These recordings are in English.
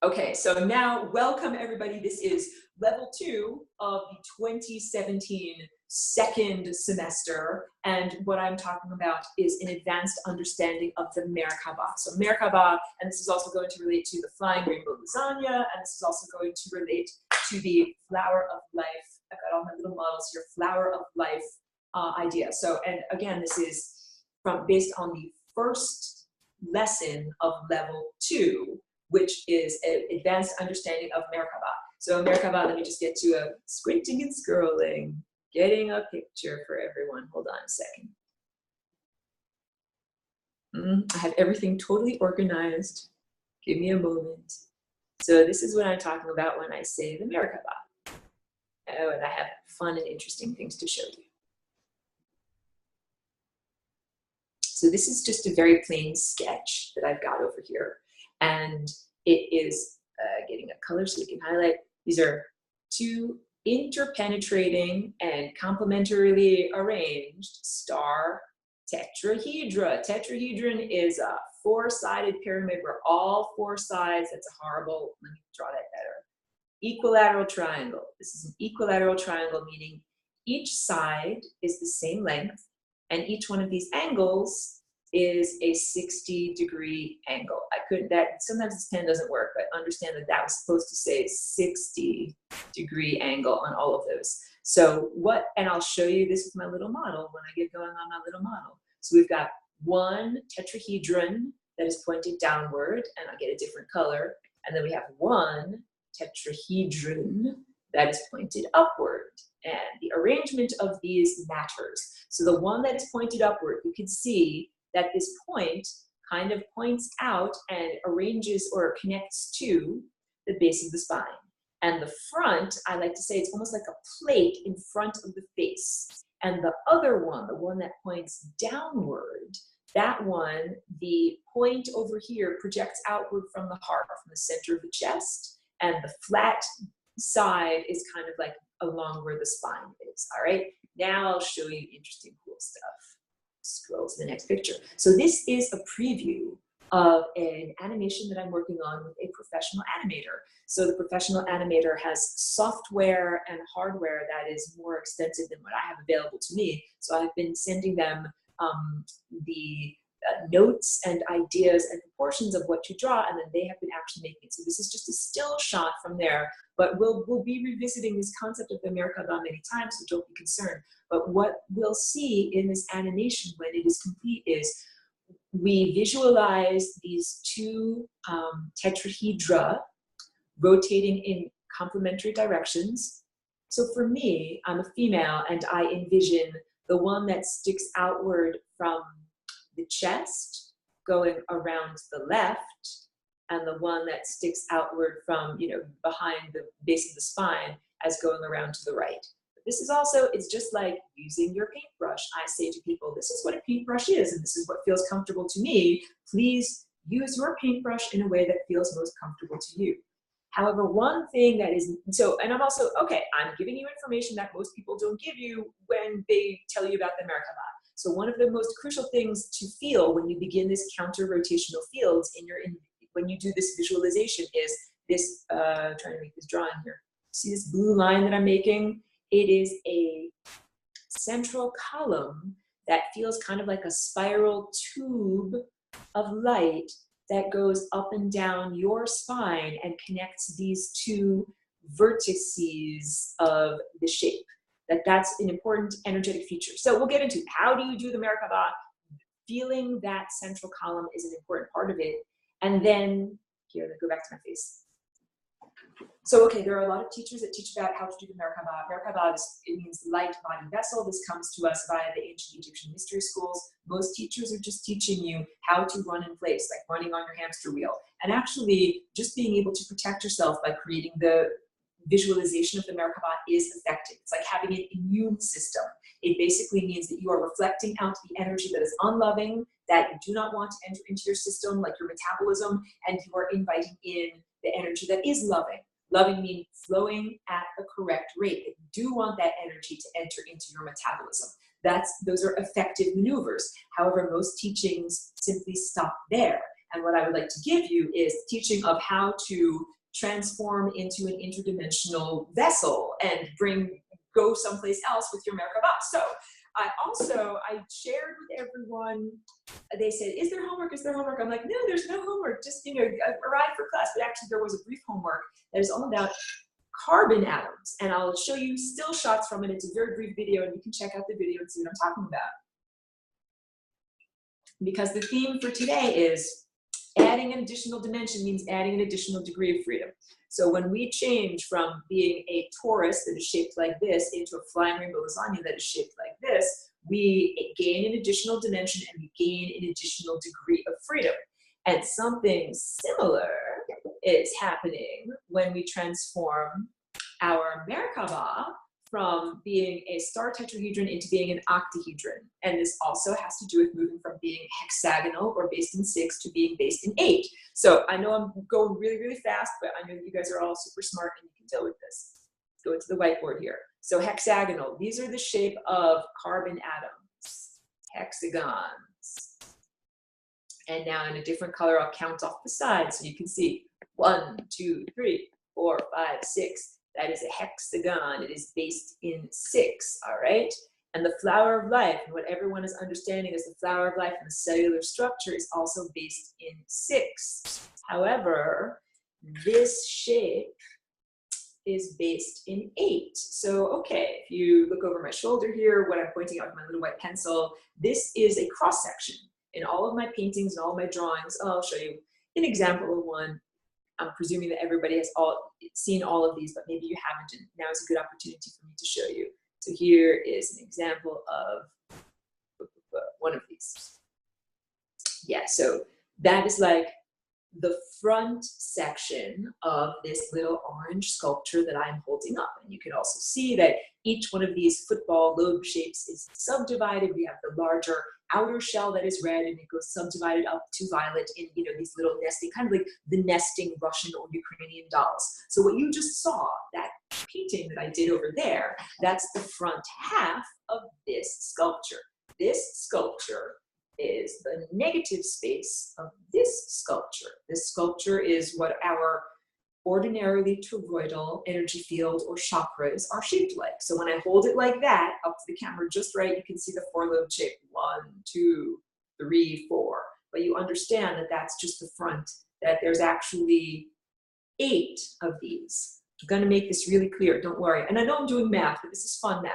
Okay, so now welcome everybody. This is level 2 of the 2017 second semester. And what I'm talking about is an advanced understanding of the Merkabah. So Merkabah, and this is also going to relate to the flying rainbow lasagna, and this is also going to relate to the flower of life. I've got all my little models here, flower of life idea. So, and again, this is based on the first lesson of level 2, which is an advanced understanding of Merkabah. So Merkabah, let me just get to a squinting and scrolling, getting a picture for everyone. Hold on a second. I have everything totally organized. Give me a moment. So this is what I'm talking about when I say the Merkabah. Oh, and I have fun and interesting things to show you. So this is just a very plain sketch that I've got over here. And it is getting a color so we can highlight. These are two interpenetrating and complementarily arranged star tetrahedra. Tetrahedron is a four-sided pyramid where all four sides, that's a horrible, let me draw that better. Equilateral triangle. This is an equilateral triangle, meaning each side is the same length, and each one of these angles is a 60-degree angle. Sometimes this pen doesn't work, but understand that that was supposed to say 60-degree angle on all of those. So and I'll show you this with my little model when I get going on my little model. So we've got one tetrahedron that is pointed downward, and I'll get a different color. And then we have one tetrahedron that is pointed upward. And the arrangement of these matters. So the one that is pointed upward, you can see that this point kind of points out and arranges or connects to the base of the spine. And the front, I like to say, it's almost like a plate in front of the face. And the other one, the one that points downward, that one, the point over here projects outward from the heart, from the center of the chest, and the flat side is kind of like along where the spine is. All right, now I'll show you interesting, cool stuff. Scroll to the next picture. So this is a preview of an animation that I'm working on with a professional animator. So the professional animator has software and hardware that is more extensive than what I have available to me. So I've been sending them the notes and ideas and proportions of what to draw, and then they have been actually making it. So this is just a still shot from there, but we'll be revisiting this concept of the Merkabah many times, so don't be concerned. But what we'll see in this animation when it is complete is we visualize these two tetrahedra rotating in complementary directions. So for me, I'm a female, and I envision the one that sticks outward from the chest going around the left, and the one that sticks outward from, behind the base of the spine as going around to the right. But this is also, it's just like using your paintbrush. I say to people, this is what a paintbrush is, and this is what feels comfortable to me. Please use your paintbrush in a way that feels most comfortable to you. However, one thing that is, and I'm also, I'm giving you information that most people don't give you when they tell you about the Merkabah. So one of the most crucial things to feel when you begin this counter-rotational fields when you do this visualization is this, trying to make this drawing here. See this blue line that I'm making? It is a central column that feels kind of like a spiral tube of light that goes up and down your spine and connects these two vertices of the shape. That's an important energetic feature. So we'll get into how do you do the Merkabah. Feeling that central column is an important part of it. And then, here, let's go back to my face. So, there are a lot of teachers that teach about how to do the Merkabah. Merkabah, it means light body vessel. This comes to us via the ancient Egyptian mystery schools. Most teachers are just teaching you how to run in place, like running on your hamster wheel. And actually, just being able to protect yourself by creating the visualization of the Merkabah is effective. It's like having an immune system. It basically means that you are reflecting out the energy that is unloving, that you do not want to enter into your system, like your metabolism, and you are inviting in the energy that is loving. Loving means flowing at the correct rate. If you do want that energy to enter into your metabolism, those are effective maneuvers. However, most teachings simply stop there. And what I would like to give you is teaching of how to transform into an interdimensional vessel and go someplace else with your Merkabah. So I shared with everyone, they said, is there homework? Is there homework? I'm like, no, there's no homework. Just, arrive for class. But actually there was a brief homework that is all about carbon atoms. And I'll show you still shots from it. It's a very brief video and you can check out the video and see what I'm talking about. Because the theme for today is adding an additional dimension means adding an additional degree of freedom. So when we change from being a torus that is shaped like this into a flying rainbow lasagna that is shaped like this, we gain an additional dimension and we gain an additional degree of freedom. And something similar is happening when we transform our Merkabah from being a star tetrahedron into being an octahedron. And this also has to do with moving from being hexagonal or based in 6 to being based in 8. So I know I'm going really, really fast, but I know that you guys are all super smart and you can deal with this. Let's go to the whiteboard here. So hexagonal, these are the shape of carbon atoms, hexagons. And now in a different color, I'll count off the sides so you can see 1, 2, 3, 4, 5, 6. That is a hexagon. It is based in 6, all right? And the flower of life, and what everyone is understanding is the flower of life and the cellular structure is also based in 6. However, this shape is based in 8. So, okay, if you look over my shoulder here, what I'm pointing out with my little white pencil, this is a cross-section. In all of my paintings and all of my drawings, I'll show you an example of one. I'm presuming that everybody has seen all of these, but maybe you haven't, and now is a good opportunity for me to show you. So here is an example of one of these. Yeah, so that is like the front section of this little orange sculpture that I'm holding up. And you can also see that each one of these football lobe shapes is subdivided. We have the larger outer shell that is red and it goes subdivided up to violet in these little nesting, kind of like the nesting Russian or Ukrainian dolls. So what you just saw, that painting that I did over there, that's the front half of this sculpture. This sculpture is the negative space of this sculpture. This sculpture is what our ordinarily toroidal energy field or chakras are shaped like. So when I hold it like that, up to the camera just right, you can see the 4-lobe shape, 1, 2, 3, 4. But you understand that that's just the front, that there's actually 8 of these. I'm gonna make this really clear, don't worry. And I know I'm doing math, but this is fun math.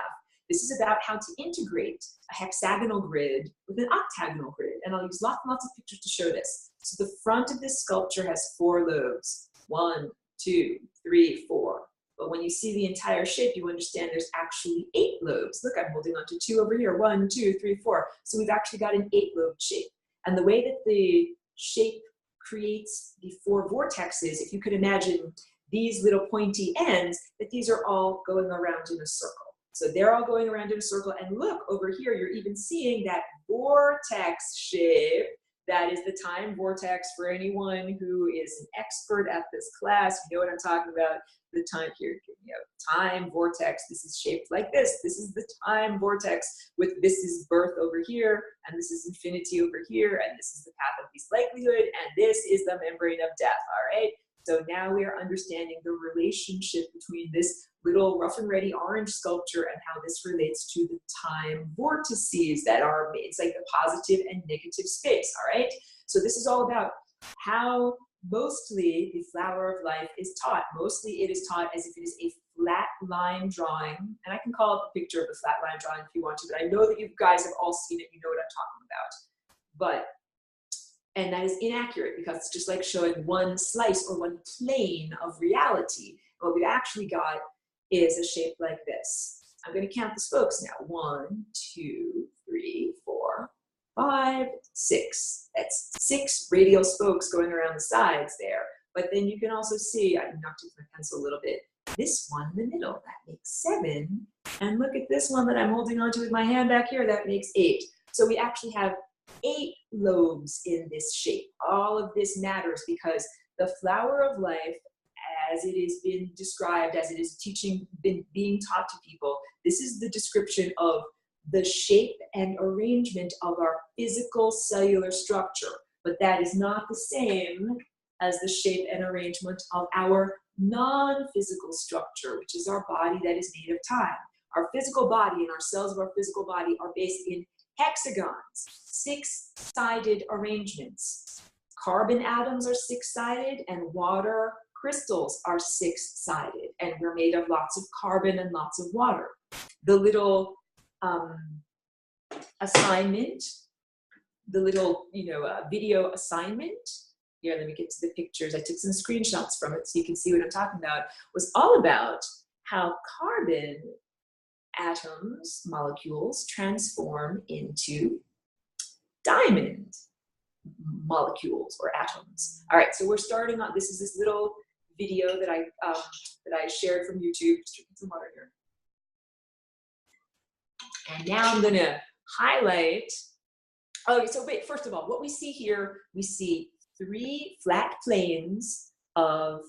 This is about how to integrate a hexagonal grid with an octagonal grid. And I'll use lots and lots of pictures to show this. So the front of this sculpture has 4 lobes. 1, 2, 3, 4. But when you see the entire shape, you understand there's actually 8 lobes. Look, I'm holding on to 2 over here. 1, 2, 3, 4. So we've actually got an 8-lobe shape. And the way that the shape creates the 4 vortexes, if you could imagine these little pointy ends, that these are all going around in a circle. So they're all going around in a circle. And look, over here, you're even seeing that vortex shape. That is the time vortex for anyone who is an expert at this class. You know what I'm talking about. The time here, time vortex. This is shaped like this. This is the time vortex with this is birth over here, and this is infinity over here, and this is the path of least likelihood, and this is the membrane of death, all right? So now we are understanding the relationship between this little rough and ready orange sculpture and how this relates to the time vortices that are made. It's like the positive and negative space, all right? So this is all about how mostly the flower of life is taught. Mostly it is taught as if it is a flat line drawing, and I can call up a picture of the flat line drawing if you want to, but I know that you guys have all seen it, you know what I'm talking about. And that is inaccurate because it's just like showing one slice or one plane of reality. What we've actually got is a shape like this. I'm going to count the spokes now. 1, 2, 3, 4, 5, 6. That's 6 radial spokes going around the sides there. But then you can also see, I knocked it with my pencil a little bit, this one in the middle, that makes 7. And look at this one that I'm holding onto with my hand back here, that makes 8. So we actually have 8 lobes in this shape. All of this matters because the flower of life, as it has been described, as it is being taught to people, this is the description of the shape and arrangement of our physical cellular structure. but that is not the same as the shape and arrangement of our non-physical structure, which is our body that is made of time. Our physical body and our cells of our physical body are based in hexagons, six-sided arrangements. Carbon atoms are six-sided and water crystals are six-sided, and we're made of lots of carbon and lots of water. The little assignment, the little video assignment, here, let me get to the pictures. I took some screenshots from it so you can see what I'm talking about, was all about how carbon atoms, molecules, transform into diamond molecules or atoms. All right, so we're starting on, this is this little video that I shared from YouTube. Just drinking some water here. And now I'm gonna highlight, okay, so wait, first of all, what we see here, we see 3 flat planes of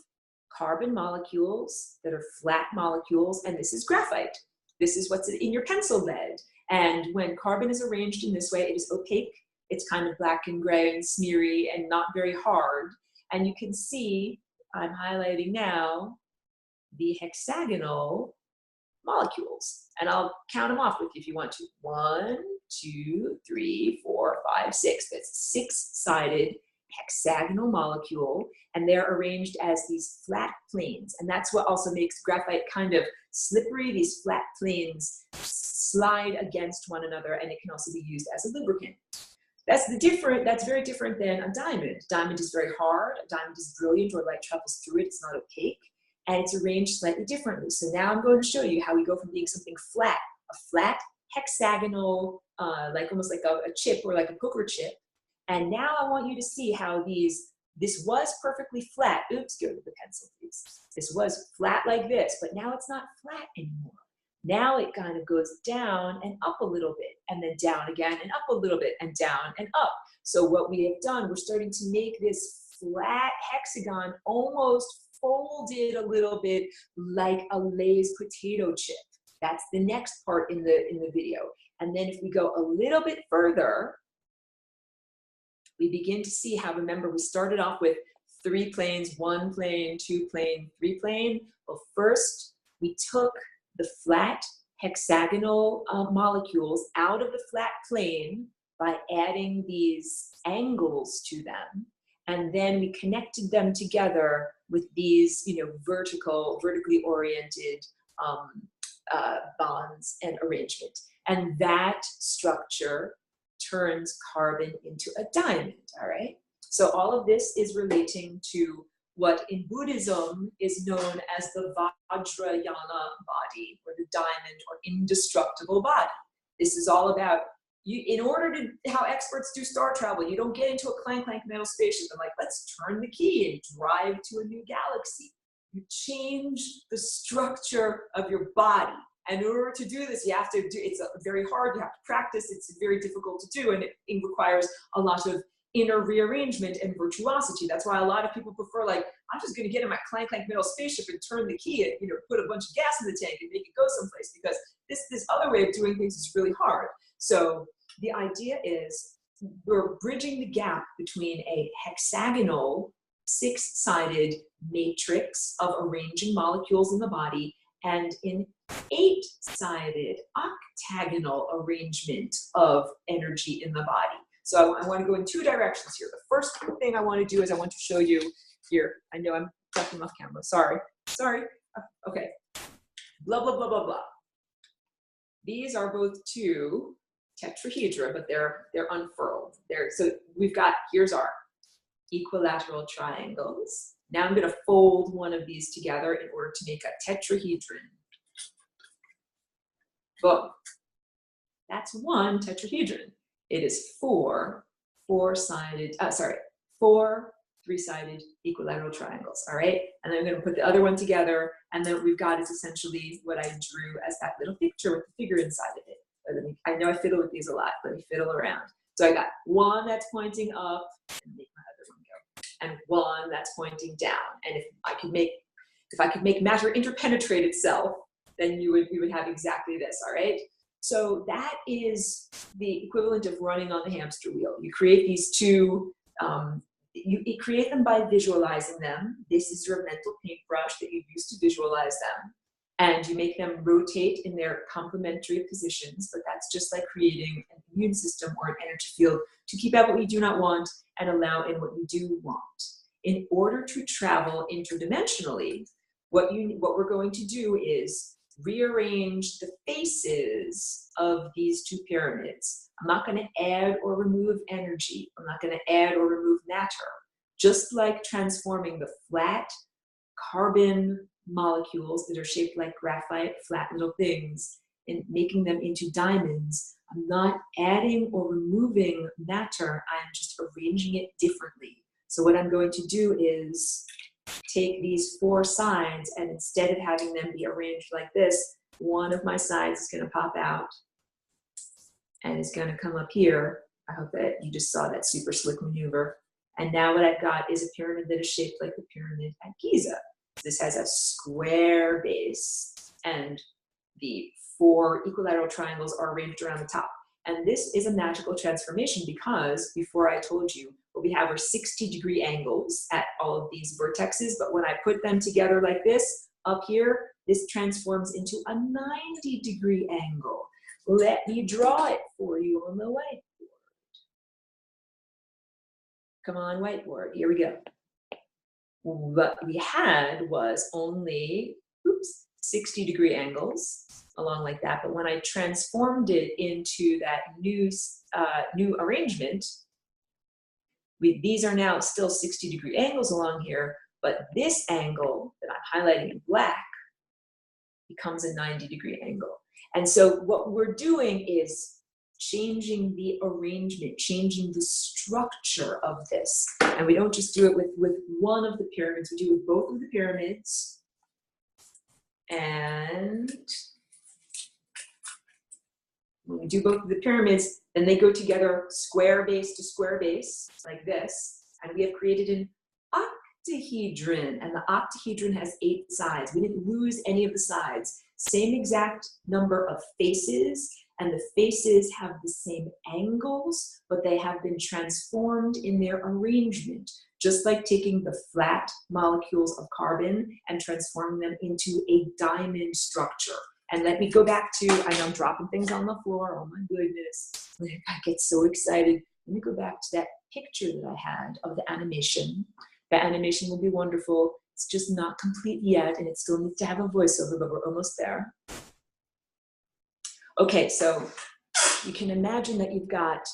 carbon molecules that are flat molecules, and this is graphite. This is what's in your pencil lead. And when carbon is arranged in this way, it is opaque. It's kind of black and gray and smeary and not very hard. And you can see, I'm highlighting now, the hexagonal molecules. And I'll count them off with you if you want to. 1, 2, 3, 4, 5, 6. That's 6-sided hexagonal molecule, and they're arranged as these flat planes. And that's what also makes graphite kind of slippery. These flat planes slide against one another, and it can also be used as a lubricant. That's very different than a diamond. Diamond is very hard. A diamond is brilliant, or light travels through it. It's not opaque, and it's arranged slightly differently. So now I'm going to show you how we go from being something flat, a flat hexagonal, almost like a chip or like a poker chip. And now I want you to see how this was perfectly flat. Oops, go to the pencil, please. This was flat like this, but now it's not flat anymore. Now it kind of goes down and up a little bit, and then down again and up a little bit, and down and up. So what we have done, we're starting to make this flat hexagon almost folded a little bit like a Lay's potato chip. That's the next part in the video. And then if we go a little bit further, we begin to see how, remember, we started off with 3 planes, 1 plane, 2 plane, 3 plane. Well, first we took the flat hexagonal molecules out of the flat plane by adding these angles to them. And then we connected them together with these, vertically oriented bonds and arrangement. And that structure turns carbon into a diamond, all right? So all of this is relating to what in Buddhism is known as the Vajrayana body, or the diamond or indestructible body. This is all about, in order to, how experts do star travel, you don't get into a clank metal spaceship and let's turn the key and drive to a new galaxy. You change the structure of your body. And in order to do this, you have to do, it's very hard, you have to practice, it's very difficult to do, and it requires a lot of inner rearrangement and virtuosity. That's why a lot of people prefer, I'm just gonna get in my clank metal spaceship and turn the key and, put a bunch of gas in the tank and make it go someplace, because this other way of doing things is really hard. So the idea is we're bridging the gap between a hexagonal, 6-sided matrix of arranging molecules in the body and an 8-sided octagonal arrangement of energy in the body. So I want to go in 2 directions here. The first thing I want to do is I want to show you here. I know I'm talking off camera. Sorry. Okay. Blah, blah, blah, blah, blah. These are both 2 tetrahedra, but they're unfurled. So we've got, here's our equilateral triangles. Now I'm going to fold one of these together in order to make a tetrahedron. Boom. That's 1 tetrahedron. It is 4 3-sided equilateral triangles, all right? And then I'm going to put the other one together, and then what we've got is essentially what I drew as that little picture with the figure inside of it. I know I fiddle with these a lot. Let me fiddle around. So I got 1 that's pointing up, and make my other one go, and 1 that's pointing down. And if I could make matter interpenetrate itself, then we would have exactly this, all right? So that is the equivalent of running on the hamster wheel. You create these 2 You create them by visualizing them. This is your mental paintbrush that you use to visualize them. And you make them rotate in their complementary positions, but that's just like creating an immune system or an energy field to keep out what you do not want and allow in what you do want. In order to travel interdimensionally, what we're going to do is rearrange the faces of these two pyramids. I'm not going to add or remove energy. I'm not going to add or remove matter. Just like transforming the flat carbon molecules that are shaped like graphite, flat little things, and making them into diamonds, I'm not adding or removing matter. I'm just arranging it differently. So what I'm going to do is take these four sides, and instead of having them be arranged like this, one of my sides is going to pop out and it's going to come up here. I hope that you just saw that super slick maneuver. And now what I've got is a pyramid that is shaped like the pyramid at Giza. This has a square base, and the four equilateral triangles are arranged around the top. And this is a magical transformation because before I told you what we have are 60-degree angles at all of these vertexes, but when I put them together like this, up here, this transforms into a 90-degree angle. Let me draw it for you on the whiteboard. Come on, whiteboard, here we go. What we had was only 60-degree angles along like that, but when I transformed it into that new arrangement, these are now still 60-degree angles along here, but this angle that I'm highlighting in black becomes a 90-degree angle. And so what we're doing is changing the arrangement, changing the structure of this. And we don't just do it with one of the pyramids, we do it with both of the pyramids. And when we do both of the pyramids, then they go together square base to square base, like this. And we have created an octahedron. And the octahedron has 8 sides. We didn't lose any of the sides. Same exact number of faces, and the faces have the same angles, but they have been transformed in their arrangement, just like taking the flat molecules of carbon and transforming them into a diamond structure. And let me go back to, I know I'm dropping things on the floor, oh my goodness, I get so excited. Let me go back to that picture that I had of the animation. That animation will be wonderful. It's just not complete yet, and it still needs to have a voiceover, but we're almost there. Okay, so you can imagine that you've got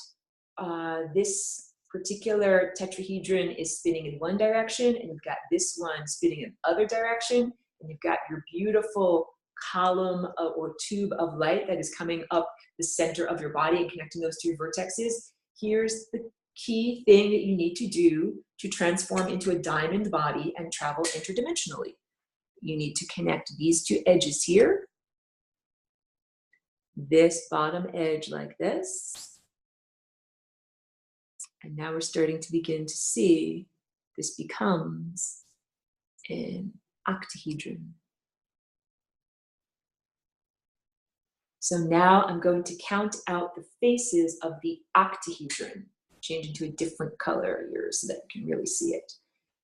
this particular tetrahedron is spinning in one direction, and you've got this one spinning in the other direction, and you've got your beautiful column or tube of light that is coming up the center of your body and connecting those two vertexes. Here's the key thing that you need to do to transform into a diamond body and travel interdimensionally. You need to connect these two edges here, this bottom edge like this, and now we're starting to begin to see this becomes an octahedron. So now I'm going to count out the faces of the octahedron, change into a different color here so that you can really see it.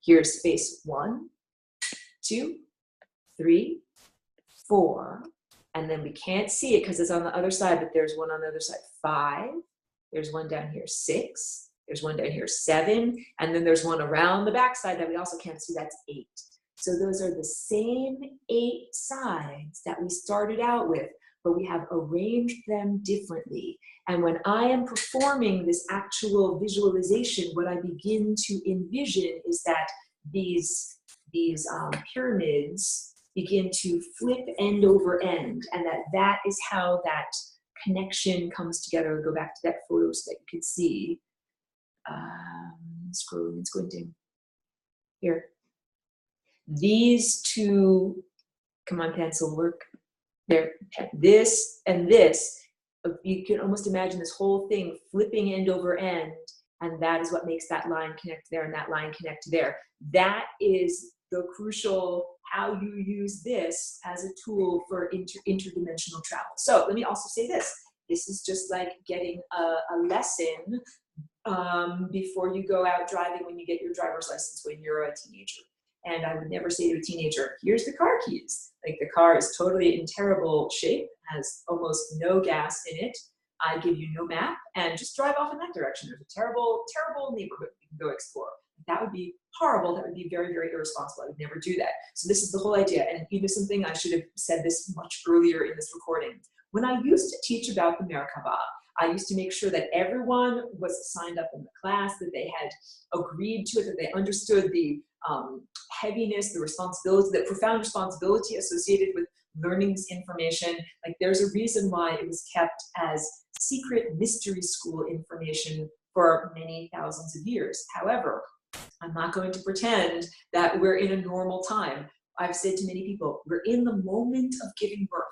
Here's face 1, 2, 3, 4, and then we can't see it because it's on the other side, but there's one on the other side, 5, there's one down here, 6, there's one down here, 7, and then there's one around the back side that we also can't see, that's 8. So those are the same 8 sides that we started out with, but we have arranged them differently. And when I am performing this actual visualization, what I begin to envision is that these pyramids begin to flip end over end, and that is how that connection comes together. Go back to that photo so that you can see. Scrolling and squinting. Here. These two, come on, pencil, work. There, this and this, you can almost imagine this whole thing flipping end over end, and that is what makes that line connect there and that line connect there. That is the crucial how you use this as a tool for interdimensional travel. So let me also say this. This is just like getting a lesson before you go out driving when you get your driver's license when you're a teenager. And I would never say to a teenager, here's the car keys. Like, the car is totally in terrible shape, has almost no gas in it. I give you no map, and just drive off in that direction. There's a terrible, terrible neighborhood you can go explore. That would be horrible. That would be very, very irresponsible. I would never do that. So this is the whole idea. And you know something, I should have said this much earlier in this recording. When I used to teach about the Merkabah, I used to make sure that everyone was signed up in the class, that they had agreed to it, that they understood the heaviness, the responsibility, the profound responsibility associated with learning this information. Like, there's a reason why it was kept as secret mystery school information for many thousands of years. However, I'm not going to pretend that we're in a normal time. I've said to many people, we're in the moment of giving birth.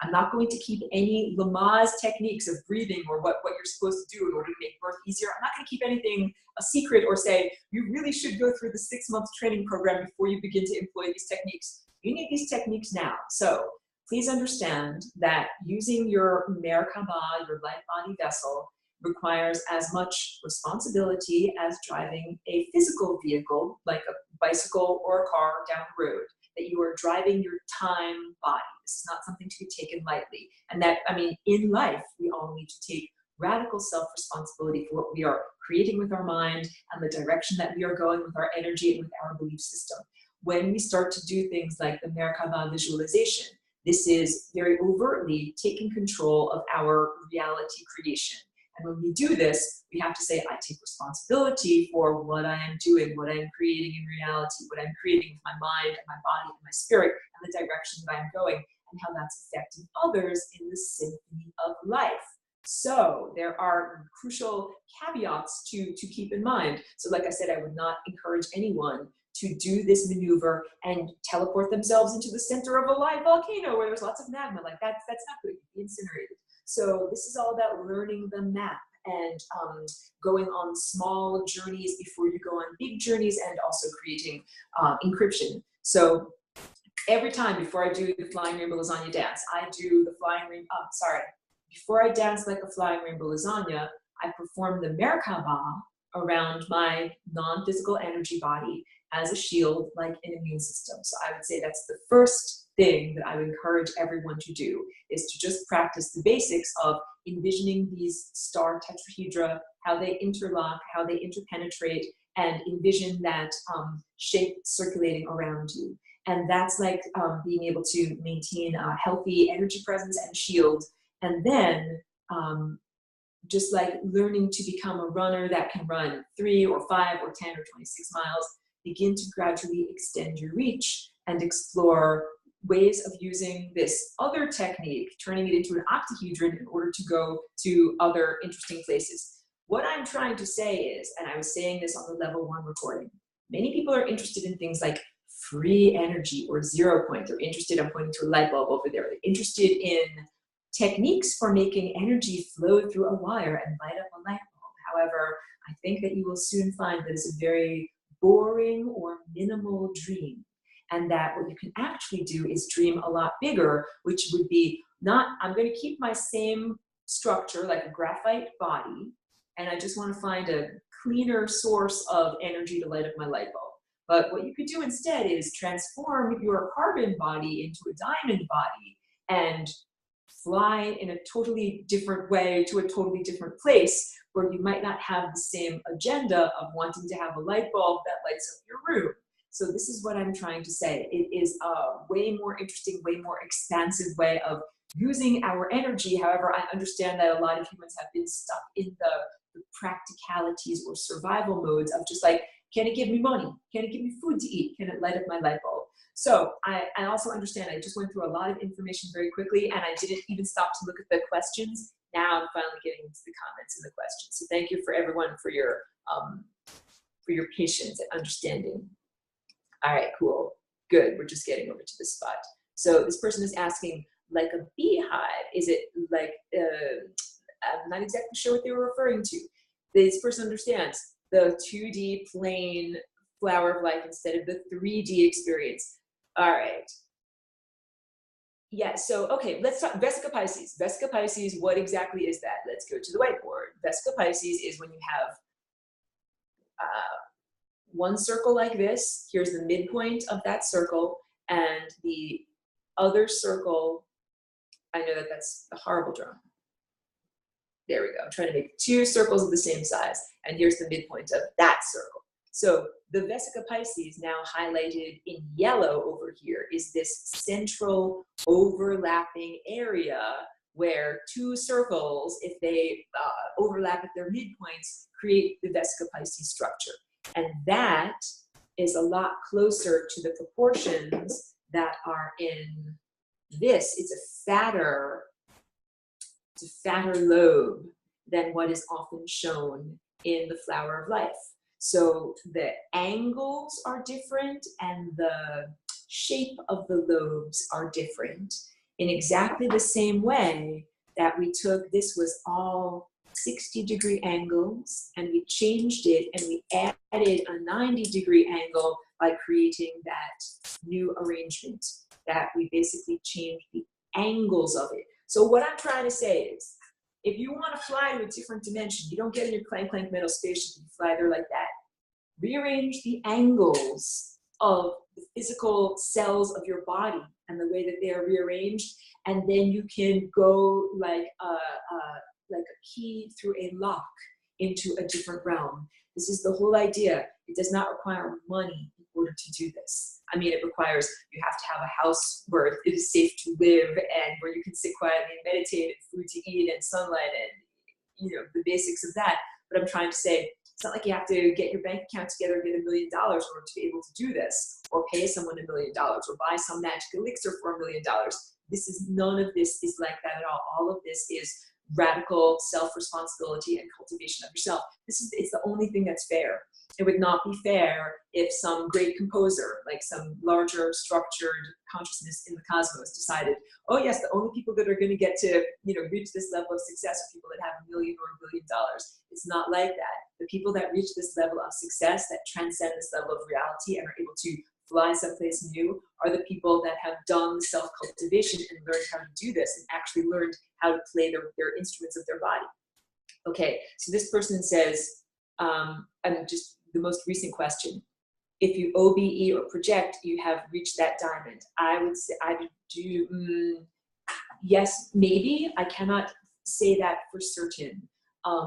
I'm not going to keep any Lamaze techniques of breathing or what you're supposed to do in order to make birth easier. I'm not going to keep anything a secret or say, you really should go through the 6-month training program before you begin to employ these techniques. You need these techniques now. So please understand that using your Merkabah, your light body vessel, requires as much responsibility as driving a physical vehicle, like a bicycle or a car down the road, that you are driving your time body. This is not something to be taken lightly. And that, I mean, in life, we all need to take radical self-responsibility for what we are creating with our mind and the direction that we are going with our energy and with our belief system. When we start to do things like the Merkabah visualization, this is very overtly taking control of our reality creation. And when we do this, we have to say, I take responsibility for what I am doing, what I am creating in reality, what I'm creating with my mind and my body and my spirit, and the direction that I'm going, and how that's affecting others in the symphony of life. So there are crucial caveats to keep in mind. So like I said, I would not encourage anyone to do this maneuver and teleport themselves into the center of a live volcano where there's lots of magma. Like, that's not good. You'd be incinerated. So this is all about learning the map and going on small journeys before you go on big journeys, and also creating encryption. So every time before I do the flying rainbow lasagna dance, I do the flying rainbow, before I dance like a flying rainbow lasagna, I perform the Merkabah around my non-physical energy body as a shield, like an immune system. So I would say that's the first thing that I would encourage everyone to do, is to just practice the basics of envisioning these star tetrahedra, how they interlock, how they interpenetrate, and envision that shape circulating around you. And that's like being able to maintain a healthy energy presence and shield. And then just like learning to become a runner that can run 3 or 5 or 10 or 26 miles, begin to gradually extend your reach and explore ways of using this other technique, turning it into an octahedron in order to go to other interesting places. What I'm trying to say is, and I was saying this on the level 1 recording, many people are interested in things like free energy or 0 point. They're interested, I'm pointing to a light bulb over there. They're interested in techniques for making energy flow through a wire and light up a light bulb. However, I think that you will soon find that it's a very boring or minimal dream. And that what you can actually do is dream a lot bigger, which would be not, I'm going to keep my same structure, like a graphite body, and I just want to find a cleaner source of energy to light up my light bulb. But what you could do instead is transform your carbon body into a diamond body and fly in a totally different way to a totally different place where you might not have the same agenda of wanting to have a light bulb that lights up your room. So this is what I'm trying to say. It is a way more interesting, way more expansive way of using our energy. However, I understand that a lot of humans have been stuck in the practicalities or survival modes of just like, can it give me money? Can it give me food to eat? Can it light up my light bulb? So I also understand I just went through a lot of information very quickly, and I didn't even stop to look at the questions. Now I'm finally getting into the comments and the questions. So thank you for everyone for your patience and understanding. All right, cool, good. We're just getting over to this spot. So this person is asking, like a beehive, is it like, I'm not exactly sure what they were referring to. This person understands the 2D plain flower of life instead of the 3D experience. All right. Yeah, so, okay, let's talk Vesica Piscis. Vesica Piscis, what exactly is that? Let's go to the whiteboard. Vesica Piscis is when you have one circle like this. Here's the midpoint of that circle, and the other circle, I know that that's a horrible drawing. There we go. I'm trying to make two circles of the same size, and here's the midpoint of that circle. So the Vesica Piscis, now highlighted in yellow over here, is this central overlapping area where two circles, if they overlap at their midpoints, create the Vesica Piscis structure. And that is a lot closer to the proportions that are in this. It's a fatter lobe than what is often shown in the flower of life. So the angles are different and the shape of the lobes are different in exactly the same way that we took, this was all 60-degree angles, and we changed it and we added a 90-degree angle by creating that new arrangement, that we basically changed the angles of it. So what I'm trying to say is, if you want to fly to a different dimension, you don't get in your clank metal spaceship and fly there like that. Rearrange the angles of the physical cells of your body and the way that they are rearranged, and then you can go like a key through a lock into a different realm. This is the whole idea. It does not require money in order to do this. I mean, it requires, you have to have a house where it is safe to live and where you can sit quietly and meditate, and food to eat and sunlight and, you know, the basics of that. But I'm trying to say, it's not like you have to get your bank account together and get $1 million in order to be able to do this, or pay someone $1 million, or buy some magic elixir for $1 million. This is, none of this is like that at all. All of this is radical self-responsibility and cultivation of yourself. It's the only thing that's fair. It would not be fair if some great composer, like some larger structured consciousness in the cosmos, decided, oh yes, the only people that are going to get to, you know, reach this level of success are people that have $1 million or $1 billion. It's not like that. The people that reach this level of success, that transcend this level of reality and are able to fly someplace new, are the people that have done self-cultivation and learned how to do this, and actually learned how to play their instruments of their body. Okay, so this person says, and just the most recent question, if you OBE or project, you have reached that diamond. I would say, I would do, yes, maybe. I cannot say that for certain,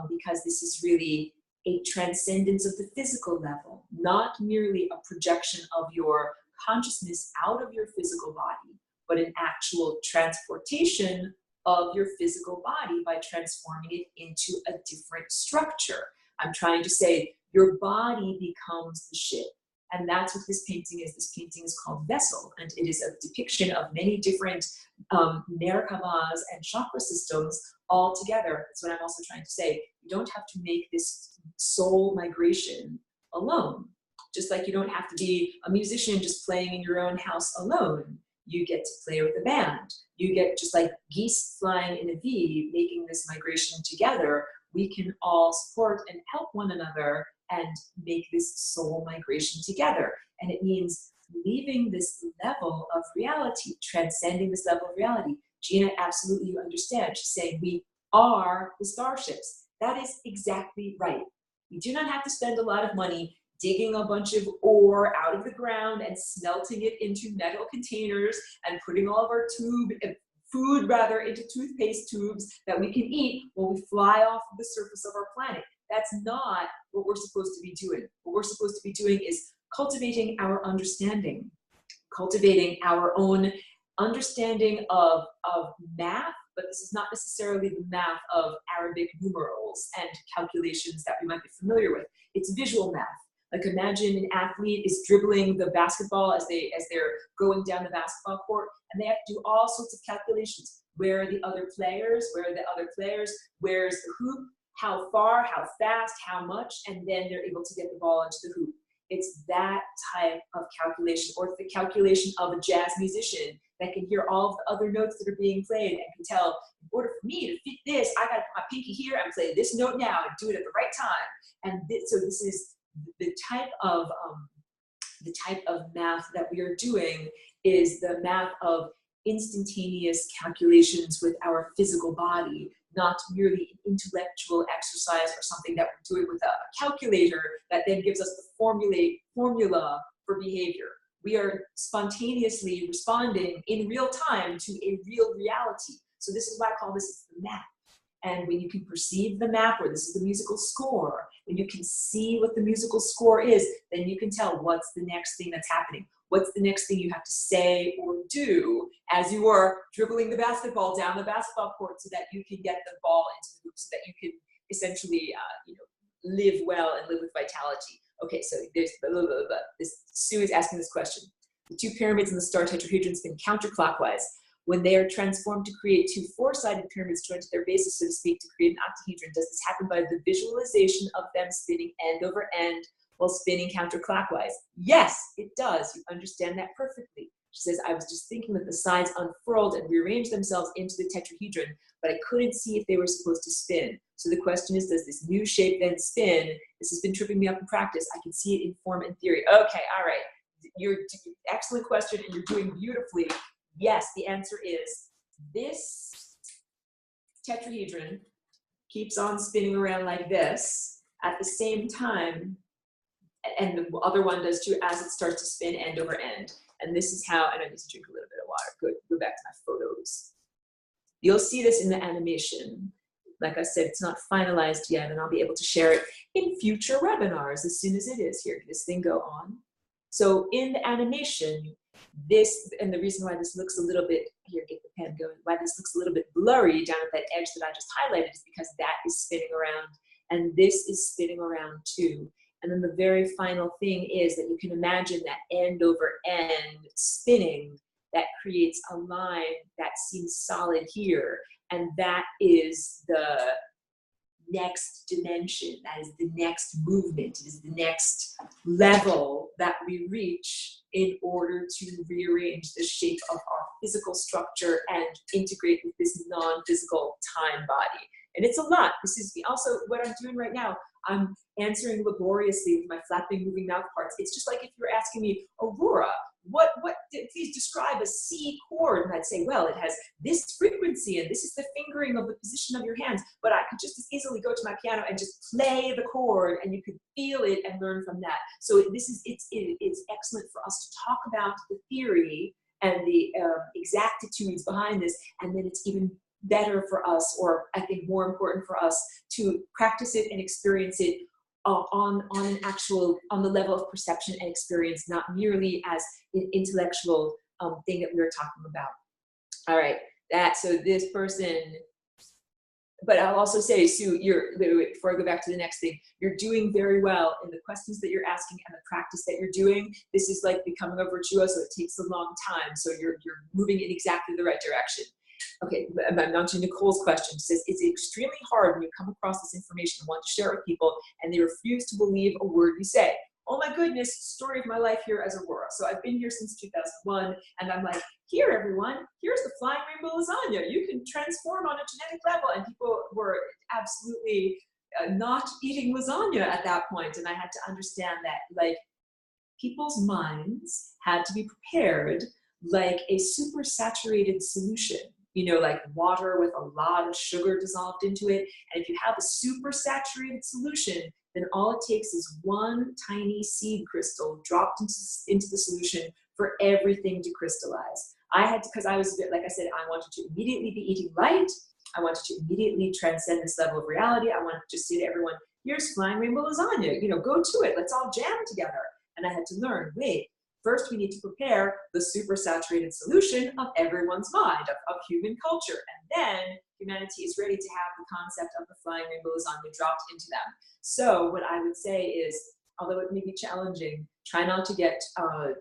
because this is really a transcendence of the physical level, not merely a projection of your consciousness out of your physical body, but an actual transportation of your physical body by transforming it into a different structure. I'm trying to say your body becomes the ship. And that's what this painting is. This painting is called Vessel, and it is a depiction of many different Merkabahs and chakra systems all together. That's what I'm also trying to say. You don't have to make this soul migration alone. Just like you don't have to be a musician just playing in your own house alone. You get to play with a band. You get, just like geese flying in a V, making this migration together. We can all support and help one another and make this soul migration together. And it means leaving this level of reality, transcending this level of reality. Gina, absolutely, you understand. She's saying we are the starships. That is exactly right. We do not have to spend a lot of money digging a bunch of ore out of the ground and smelting it into metal containers and putting all of our food into toothpaste tubes that we can eat when we fly off the surface of our planet. That's not what we're supposed to be doing. What we're supposed to be doing is cultivating our understanding, cultivating our own understanding of math, but this is not necessarily the math of Arabic numerals and calculations that we might be familiar with. It's visual math. Like, imagine an athlete is dribbling the basketball as they're going down the basketball court, and they have to do all sorts of calculations. Where are the other players? Where are the other players? Where's the hoop? How far, how fast, how much, and then they're able to get the ball into the hoop. It's that type of calculation, or the calculation of a jazz musician that can hear all of the other notes that are being played and can tell, in order for me to fit this, I got to put my pinky here and play this note now and do it at the right time. And so this is the type of math that we are doing, is the math of instantaneous calculations with our physical body, not merely an intellectual exercise or something that we're doing with a calculator that then gives us the formula for behavior. We are spontaneously responding in real time to a real reality. So this is why I call this the map. And when you can perceive the map, or this is the musical score, when you can see what the musical score is, then you can tell what's the next thing that's happening. What's the next thing you have to say or do as you are dribbling the basketball down the basketball court so that you can get the ball into the hoop, so that you can essentially live well and live with vitality. Okay, so there's Sue is asking this question. The two pyramids in the star tetrahedron spin counterclockwise. When they are transformed to create two four-sided pyramids joined to their bases, so to speak, to create an octahedron, does this happen by the visualization of them spinning end over end while spinning counterclockwise? Yes, it does. You understand that perfectly. She says, I was just thinking that the sides unfurled and rearranged themselves into the tetrahedron, but I couldn't see if they were supposed to spin. So the question is, does this new shape then spin? This has been tripping me up in practice. I can see it in form and theory. Okay, all right. Excellent question, and you're doing beautifully. Yes, the answer is this tetrahedron keeps on spinning around like this at the same time, and the other one does too, as it starts to spin end over end. And this is how, and I need to drink a little bit of water. Good, go back to my photos. You'll see this in the animation. Like I said, it's not finalized yet, and I'll be able to share it in future webinars as soon as it is. Here, this thing go on. So in the animation, this, and the reason why this looks a little bit, here, get the pen going, why this looks a little bit blurry down at that edge that I just highlighted is because that is spinning around, and this is spinning around too. And then the very final thing is that you can imagine that end over end spinning that creates a line that seems solid here, and that is the next dimension, that is the next movement, it is the next level that we reach in order to rearrange the shape of our physical structure and integrate with this non-physical time body. And it's a lot. This is also what I'm doing right now. I'm answering laboriously with my flapping, moving mouth parts. It's just like if you were asking me, Aurora, please describe a C chord. And I'd say, well, it has this frequency, and this is the fingering of the position of your hands. But I could just as easily go to my piano and just play the chord, and you could feel it and learn from that. So it's excellent for us to talk about the theory and the exactitudes behind this, and then it's even better for us, or I think more important for us, to practice it and experience it on the level of perception and experience, not merely as an intellectual thing that we were talking about. All right, so this person, but I'll also say, Sue, before I go back to the next thing, you're doing very well in the questions that you're asking and the practice that you're doing. This is like becoming a virtuoso. It takes a long time, so you're moving in exactly the right direction. Okay, I'm on to Nicole's question. She says, it's extremely hard when you come across this information and want to share it with people, and they refuse to believe a word you say. Oh my goodness, story of my life here as Aurora. So I've been here since 2001, and I'm like, here everyone, here's the flying rainbow lasagna. You can transform on a genetic level. And people were absolutely not eating lasagna at that point. And I had to understand that, like, people's minds had to be prepared like a super saturated solution. You know, like water with a lot of sugar dissolved into it. And if you have a super saturated solution, then all it takes is one tiny seed crystal dropped into the solution for everything to crystallize. I had to, because I was, like I said, I wanted to immediately be eating light. I wanted to immediately transcend this level of reality. I wanted to just say to everyone, here's flying rainbow lasagna, you know, go to it. Let's all jam together. And I had to learn, wait, first, we need to prepare the supersaturated solution of everyone's mind, of human culture. And then humanity is ready to have the concept of the flying rainbow lasagna dropped into them. So what I would say is, although it may be challenging, try not to get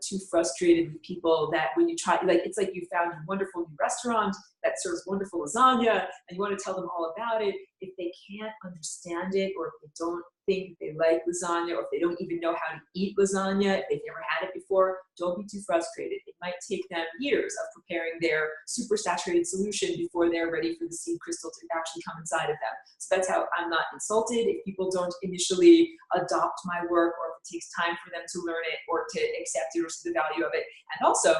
too frustrated with people that when you try, like, it's like you found a wonderful new restaurant that serves wonderful lasagna and you want to tell them all about it. If they can't understand it, or if they don't think they like lasagna, or if they don't even know how to eat lasagna, if they've never had it before, don't be too frustrated. It might take them years of preparing their super saturated solution before they're ready for the seed crystal to actually come inside of them. So that's how I'm not insulted if people don't initially adopt my work, or if it takes time for them to learn it or to accept it or see the value of it. And also,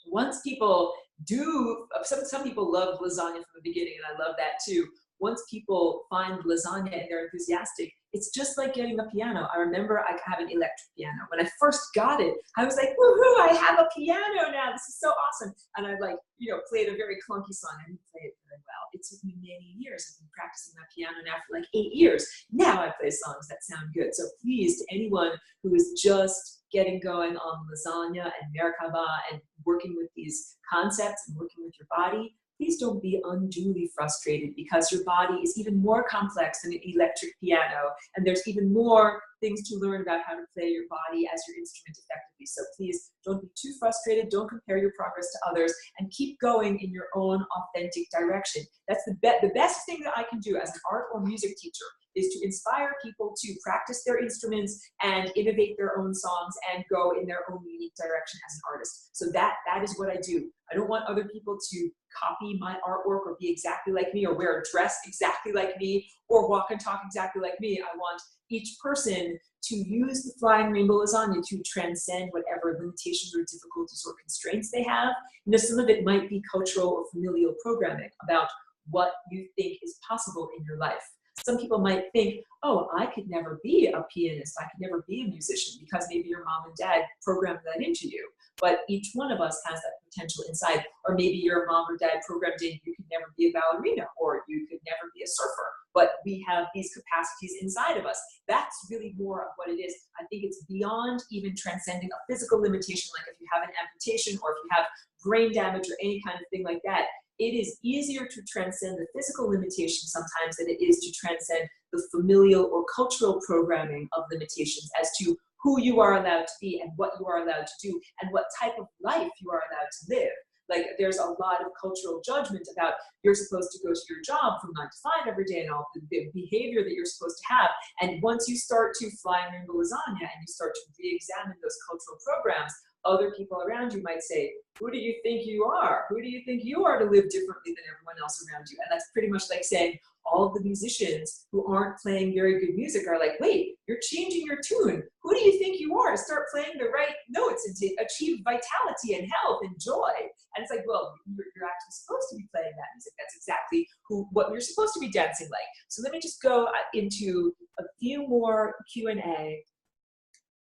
once people do, some people love lasagna from the beginning, and I love that too. once people find lasagna and they're enthusiastic, it's just like getting a piano. I remember I have an electric piano. When I first got it, I was like, woohoo, I have a piano now. This is so awesome. And I like, you know, played a very clunky song. I didn't play it very well. It took me many years. I've been practicing my piano now for like 8 years. Now I play songs that sound good. So please, to anyone who is just getting going on lasagna and Merkabah and working with these concepts and working with your body, please don't be unduly frustrated, because your body is even more complex than an electric piano, and there's even more things to learn about how to play your body as your instrument effectively. So please don't be too frustrated, don't compare your progress to others, and keep going in your own authentic direction. That's the best thing that I can do as an art or music teacher, is to inspire people to practice their instruments and innovate their own songs and go in their own unique direction as an artist. So that is what I do. I don't want other people to copy my artwork or be exactly like me, or wear a dress exactly like me, or walk and talk exactly like me. I want each person to use the Flying Rainbow Lasagna to transcend whatever limitations or difficulties or constraints they have. You know, some of it might be cultural or familial programming about what you think is possible in your life. Some people might think, oh, I could never be a pianist, I could never be a musician, because maybe your mom and dad programmed that into you. But each one of us has that potential inside. Or maybe your mom or dad programmed in, you could never be a ballerina, or you could never be a surfer. But we have these capacities inside of us. That's really more of what it is. I think it's beyond even transcending a physical limitation, like if you have an amputation or if you have brain damage or any kind of thing like that. It is easier to transcend the physical limitation sometimes than it is to transcend the familial or cultural programming of limitations as to who you are allowed to be and what you are allowed to do and what type of life you are allowed to live. Like, there's a lot of cultural judgment about you're supposed to go to your job from 9 to 5 every day and all the behavior that you're supposed to have. And once you start to fly Rainbow Lasagna and you start to re-examine those cultural programs, other people around you might say, who do you think you are? Who do you think you are to live differently than everyone else around you? And that's pretty much like saying all of the musicians who aren't playing very good music are like, wait, you're changing your tune. Who do you think you are to start playing the right notes and to achieve vitality and health and joy? And it's like, well, you're actually supposed to be playing that music. That's exactly what you're supposed to be dancing like. So let me just go into a few more Q&A.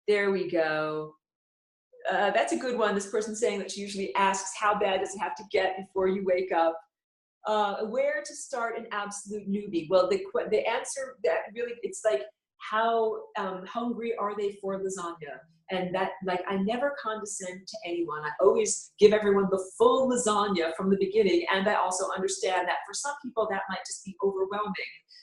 There we go. That's a good one. This person saying that she usually asks, how bad does it have to get before you wake up? Where to start an absolute newbie? Well, the answer, that really, it's like, how hungry are they for lasagna? And that, like, I never condescend to anyone. I always give everyone the full lasagna from the beginning. And I also understand that for some people that might just be overwhelming.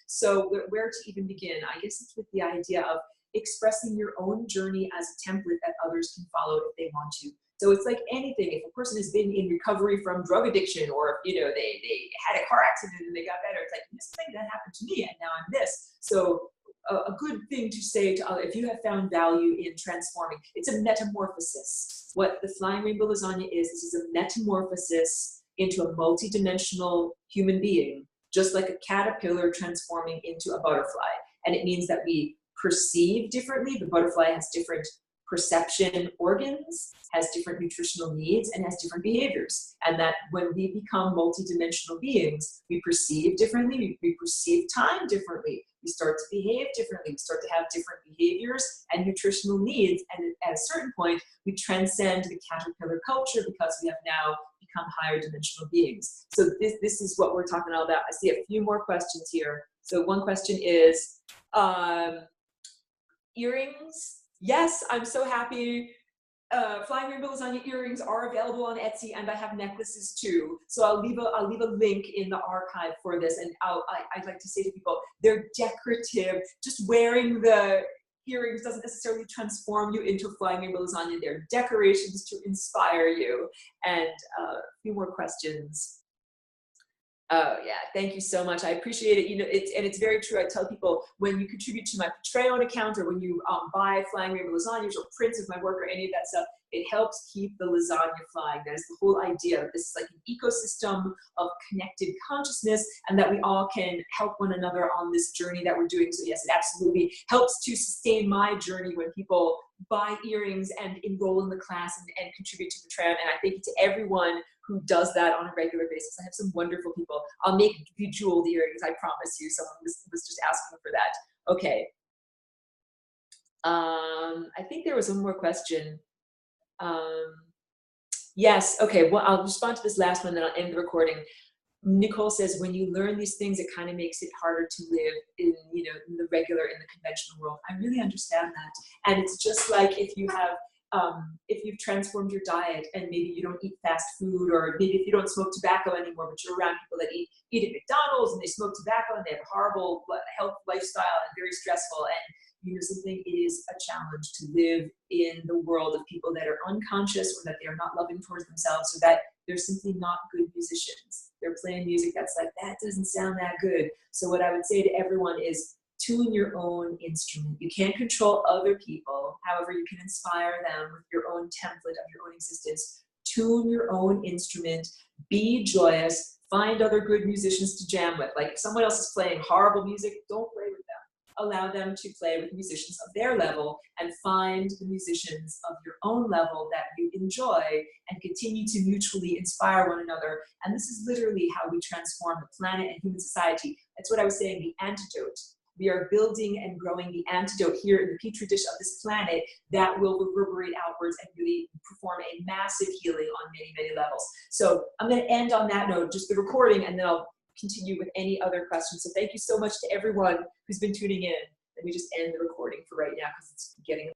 So where to even begin? I guess it's with the idea of expressing your own journey as a template that others can follow if they want to. So it's like anything. If a person has been in recovery from drug addiction, or if, you know, they had a car accident and they got better, it's like, this thing that happened to me and now I'm this. So a good thing to say to others, if you have found value in transforming, it's a metamorphosis. What the Flying Rainbow Lasagna is, this is a metamorphosis into a multidimensional human being, just like a caterpillar transforming into a butterfly. And it means that we perceive differently. The butterfly has different perception organs, has different nutritional needs, and has different behaviors. And that when we become multidimensional beings, we perceive differently, we perceive time differently, we start to behave differently, we start to have different behaviors and nutritional needs. And at a certain point, we transcend the caterpillar culture because we have now become higher dimensional beings. So this is what we're talking all about. I see a few more questions here. So one question is, earrings. Yes, I'm so happy. Flying Rainbow Lasagna earrings are available on Etsy, and I have necklaces too. So I'll leave a link in the archive for this. And I'd like to say to people, they're decorative. Just wearing the earrings doesn't necessarily transform you into Flying Rainbow Lasagna. They're decorations to inspire you. And a few more questions. Oh yeah, thank you so much. I appreciate it. You know, it's very true. I tell people, when you contribute to my Patreon account, or when you buy Flying Rainbow Lasagnas or prints of my work or any of that stuff, It helps keep the lasagna flying. That is the whole idea. This is like an ecosystem of connected consciousness, and that we all can help one another on this journey that we're doing. So yes, it absolutely helps to sustain my journey when people buy earrings and enroll in the class and contribute to the tram. And I thank you to everyone who does that on a regular basis. I have some wonderful people. I'll make bejeweled earrings, I promise you. Someone was just asking for that. Okay. I think there was one more question. Yes, okay, well, I'll respond to this last one, then I'll end the recording. Nicole says, when you learn these things, it kind of makes it harder to live in, you know, in the regular, in the conventional world. I really understand that. And it's just like if you have, if you've transformed your diet and maybe you don't eat fast food, or maybe if you don't smoke tobacco anymore, but you're around people that eat at McDonald's and they smoke tobacco and they have a horrible health lifestyle and very stressful. And you know something, it is a challenge to live in the world of people that are unconscious, or that they are not loving towards themselves, or that they're simply not good musicians. They're playing music that's like, that doesn't sound that good. So what I would say to everyone is, tune your own instrument. You can't control other people. However, you can inspire them with your own template of your own existence. Tune your own instrument. Be joyous. Find other good musicians to jam with. Like if someone else is playing horrible music, don't play with them. Allow them to play with musicians of their level, and find the musicians of your own level that you enjoy, and continue to mutually inspire one another. And this is literally how we transform the planet and human society. That's what I was saying, the antidote. We are building and growing the antidote here in the petri dish of this planet that will reverberate outwards and really perform a massive healing on many, many levels. So I'm going to end on that note, just the recording, and then I'll continue with any other questions. So thank you so much to everyone who's been tuning in. Let me just end the recording for right now because it's getting